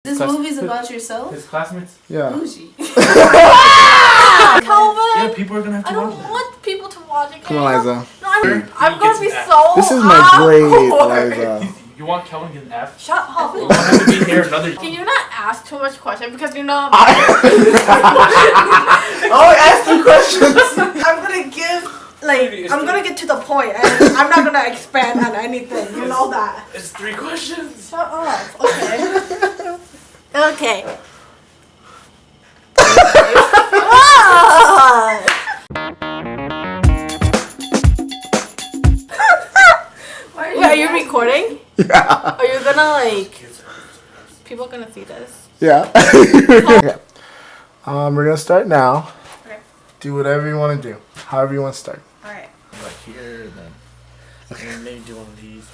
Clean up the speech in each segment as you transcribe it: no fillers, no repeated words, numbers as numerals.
This movie's about yourself? His classmates? Yeah. Bougie. Calvin! Yeah, people are gonna have to I watch don't want people to watch it. Come on, Liza. No, I'm gonna be so This is my grade, Liza. You want Kelvin to get an F? Shut up. We'll have to be here another. Can you not ask too much questions because you know Oh, ask the questions. I'm gonna give I'm gonna get to the point and I'm not gonna expand on anything. You know that. It's 3 questions. Shut up. Okay. Okay. Wait, are you recording? Yeah. Are you gonna people are gonna see this? Yeah. Okay. We're gonna start now. Okay. Do whatever you want to do. However you want to start. Alright. Like here, and then maybe do one of these.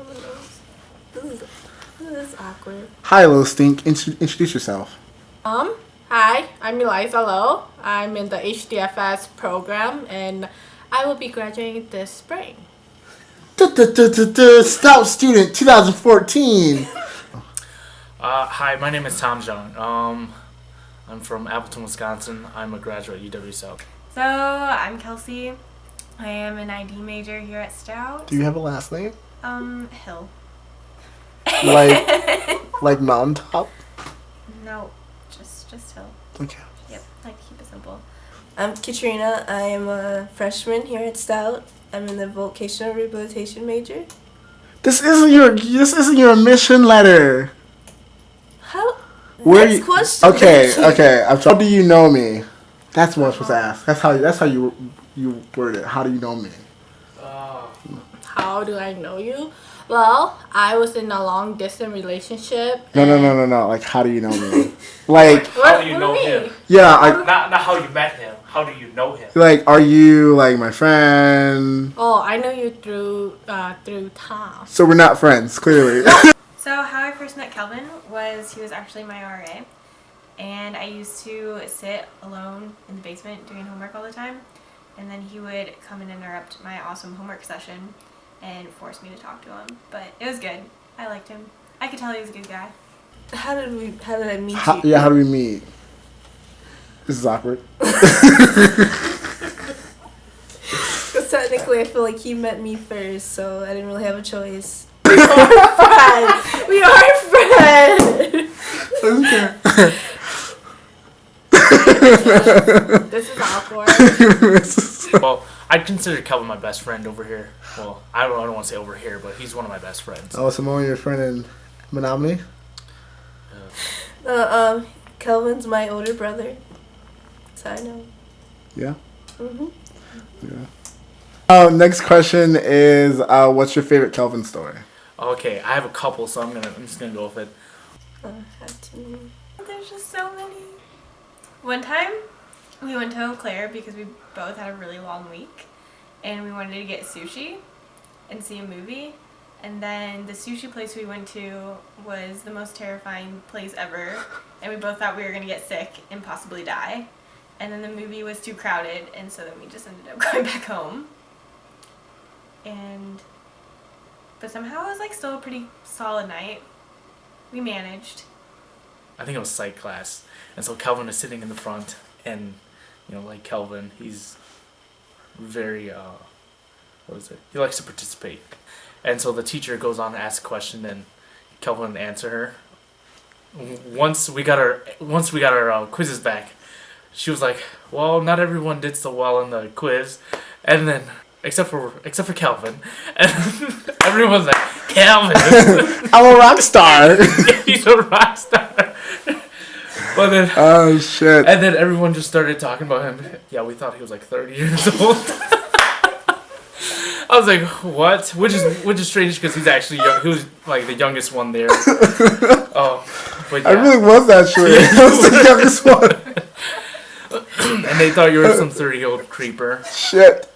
This is awkward. Hi, little stink. Introduce yourself. Hi, I'm Eliza Lowe. I'm in the HDFS program and I will be graduating this spring. Stout student 2014. Hi, my name is Tom Jung. I'm from Appleton, Wisconsin. I'm a graduate at UW South. So, I'm Kelsey. I am an ID major here at Stout. Do you have a last name? Hill. Like mountaintop? No, just Hill. Okay. Yep, I like to keep it simple. I'm Katrina. I am a freshman here at Stout. I'm in the vocational rehabilitation major. This isn't your admission letter. How? Where Next you? question. Okay. How do you know me? That's what I'm supposed to ask. That's how you word it. How do you know me? How do I know you? Well, I was in a long distance relationship. No. Like, how do you know me? Like, How do you know him? yeah. Not how you met him. How do you know him? Like, are you like my friend? Oh, I know you through Tom. So we're not friends, clearly. So, how I first met Kelvin was he was actually my RA. And I used to sit alone in the basement doing homework all the time. And then he would come and interrupt my awesome homework session and force me to talk to him. But it was good. I liked him. I could tell he was a good guy. How did I meet you? Yeah, how do we meet? This is awkward. Because technically, I feel like he met me first, so I didn't really have a choice. We are friends. We are friends. Okay. This is awkward. Well, I'd consider Kelvin my best friend over here. Well, I don't want to say over here, but he's one of my best friends. Oh, Simone, your friend in Menominee? Kelvin's my older brother. So I know. Yeah. Mhm. Yeah. Next question is, what's your favorite Kelvin story? Okay, I have a couple, so I'm just gonna go with it. There's just so many. One time, we went to Eau Claire because we both had a really long week. And we wanted to get sushi and see a movie. And then the sushi place we went to was the most terrifying place ever. And we both thought we were going to get sick and possibly die. And then the movie was too crowded, and so then we just ended up going back home. But somehow it was still a pretty solid night. We managed. I think it was psych class, and so Kelvin is sitting in the front, and like Kelvin, he's very he likes to participate, and so the teacher goes on to ask a question, and Kelvin would answer her. Once we got our quizzes back, she was like, "Well, not everyone did so well in the quiz," and then except for Kelvin, and everyone was like, "Kelvin, I'm a rock star." he's a rock star." But then, oh shit! And then everyone just started talking about him. Yeah, we thought he was like 30 years old. I was like, what? Which is strange because he's actually young. He was like the youngest one there. Oh, but yeah. I really was actually. I was the youngest one. And they thought you were some 30-year-old creeper. Shit.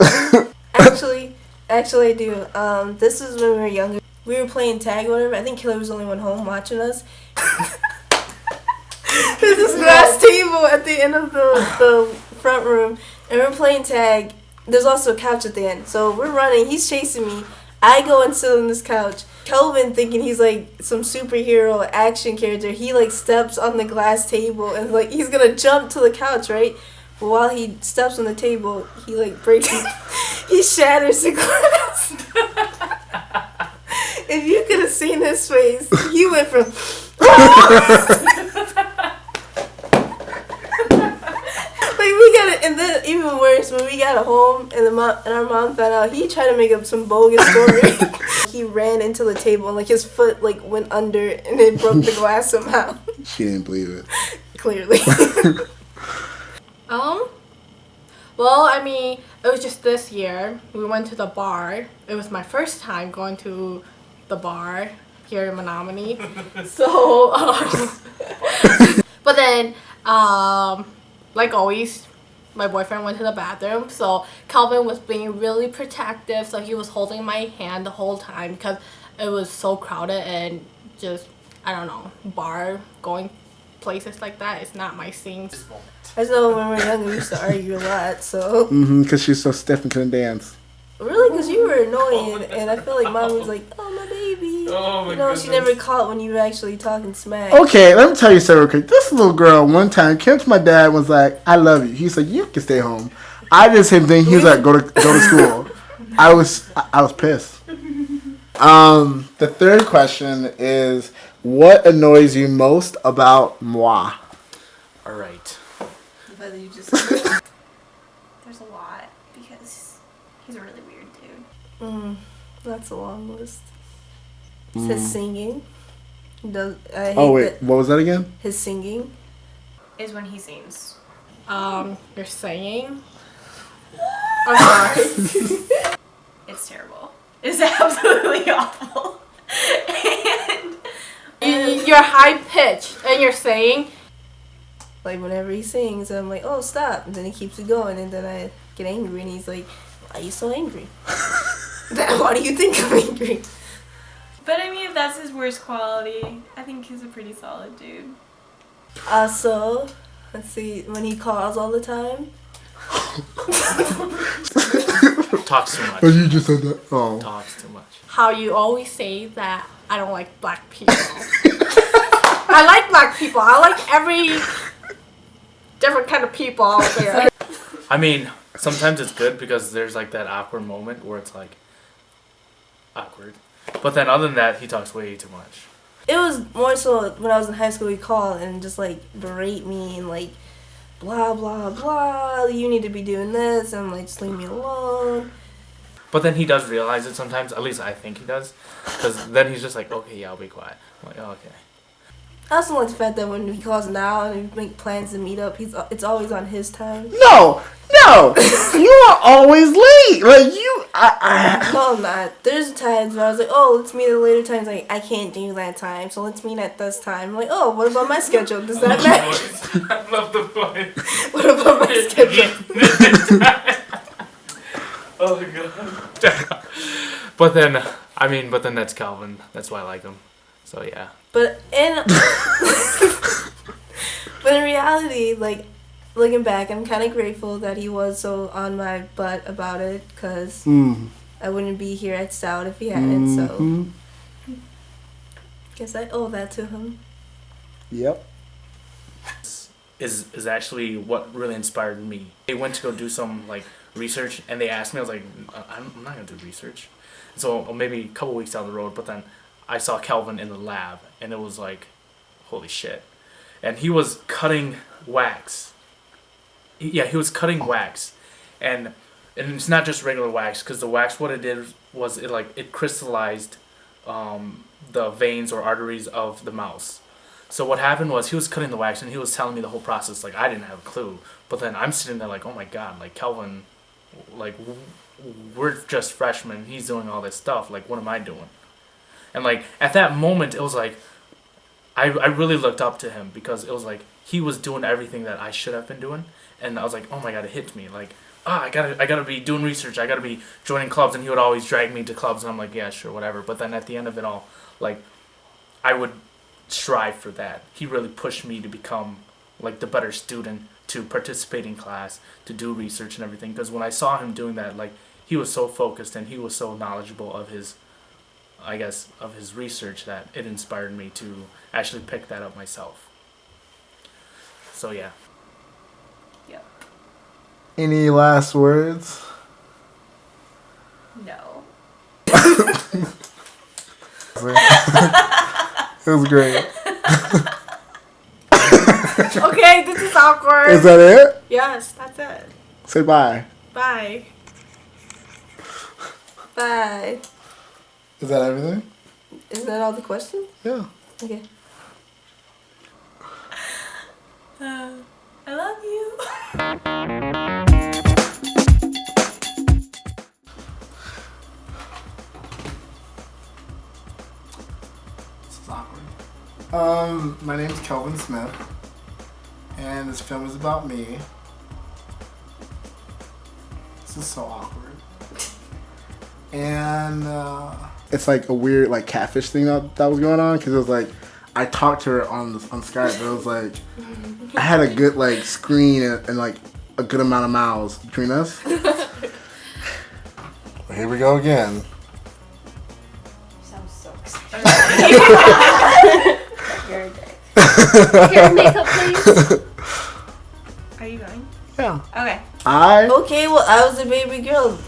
Actually, I do. This is when we were younger. We were playing tag or whatever. I think Killer was the only one home watching us. There's this glass table at the end of the front room, and we're playing tag. There's also a couch at the end. So we're running. He's chasing me. I go and sit on this couch. Kelvin, thinking he's like some superhero action character, he like steps on the glass table and like he's gonna jump to the couch, right? But while he steps on the table, he like breaks, he shatters the glass. If you could have seen his face, he went from. Like we got it, and then even worse, when we got home and our mom found out, he tried to make up some bogus story. He ran into the table and like his foot like went under and it broke the glass somehow. She didn't believe it. Clearly. Well, I mean, it was just this year. We went to the bar. It was my first time going to the bar here in Menominee. So, but then, like always, my boyfriend went to the bathroom. So Kelvin was being really protective. So he was holding my hand the whole time because it was so crowded and just, I don't know, bar going places like that is not my thing. I know when we were younger, we used to argue a lot, so. Because she's so stiff and couldn't dance. Really? Because you were annoying, and I feel like mom was like, oh, my baby. Oh my goodness. She never caught when you were actually talking smack. Okay, let me tell you something real quick. This little girl, one time, came to my dad and was like, I love you. He said, you can stay home. I did the same thing. He was like, go to school. I was pissed. The third question is, what annoys you most about moi? All right. Whether you just. There's a lot because he's a really weird dude. That's a long list. His singing. I hate What was that again? his singing. Is when he sings. You're saying? I'm sorry. It's terrible. It's absolutely awful. and You're high pitched and you're saying. Like, whenever he sings, I'm like, oh, stop. And then he keeps it going, and then I get angry, and he's like, why are you so angry? Why do you think I'm angry? But I mean, if that's his worst quality, I think he's a pretty solid dude. Also, let's see, when he calls all the time. Talks too much. Oh, you just said that. Oh. Talks too much. How you always say that I don't like black people. I like black people. I like every different kind of people out there. I mean, sometimes it's good because there's like that awkward moment where it's like awkward. But then other than that, he talks way too much. It was more so when I was in high school, he'd call and just like berate me and like blah blah blah, you need to be doing this, and I'm like, just leave me alone. But then he does realize it sometimes, at least I think he does. Because then he's just like, okay, yeah, I'll be quiet. I'm like, oh, okay. I also like the fact that when he calls now and we make plans to meet up, it's always on his time. No, you are always late. Like you, No, I'm not. There's times where I was like, oh, let's meet at a later time. He's like, I can't do that time, so let's meet at this time. I'm like, oh, what about my schedule? Does that match? I love the voice. What about my schedule? Oh my god. But then that's Calvin. That's why I like him. So yeah. But in reality, like, looking back, I'm kind of grateful that he was so on my butt about it, because I wouldn't be here at Stout if he hadn't, so guess I owe that to him. Yep. Is actually what really inspired me. They went to go do some like research, and they asked me. I was like, I'm not gonna do research. So maybe a couple weeks down the road, but then I saw Kelvin in the lab, and it was like, holy shit. And he was cutting wax. He was cutting wax. And it's not just regular wax, because the wax, what it did was it crystallized the veins or arteries of the mouse. So what happened was he was cutting the wax, and he was telling me the whole process. Like, I didn't have a clue. But then I'm sitting there like, oh my god, like, Kelvin, like, we're just freshmen. He's doing all this stuff. Like, what am I doing? And, like, at that moment, it was like, I really looked up to him, because it was like he was doing everything that I should have been doing. And I was like, oh my god, it hit me. Like, I gotta be doing research. I gotta be joining clubs. And he would always drag me to clubs, and I'm like, yeah, sure, whatever. But then at the end of it all, like, I would strive for that. He really pushed me to become, like, the better student, to participate in class, to do research and everything. Because when I saw him doing that, like, he was so focused and he was so knowledgeable of his, I guess, of his research that it inspired me to actually pick that up myself. So yeah. Yep. Any last words? No. It was great. Okay, this is awkward. Is that it? Yes, that's it. Say bye. Bye. Bye. Is that everything? Is that all the questions? Yeah. Okay. I love you. This is awkward. My name's Kelvin Smith, and this film is about me. This is so awkward. And it's like a weird like catfish thing that was going on, because it was like I talked to her on Skype, but it was like I had a good like screen and like a good amount of miles between us. Here we go again. You sound so excited. You're great. Hair makeup, please. Are you going? Yeah. Okay. Okay, well, I was a baby girl.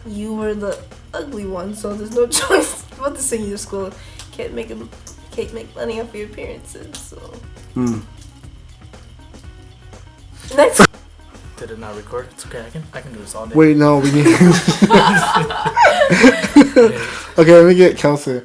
You were the ugly one, so there's no choice but to send you to school. Can't make money off your appearances, so. Next. Did it not record? It's okay. I can do this all day. Wait, no, we need. Okay, let me get Kelsey.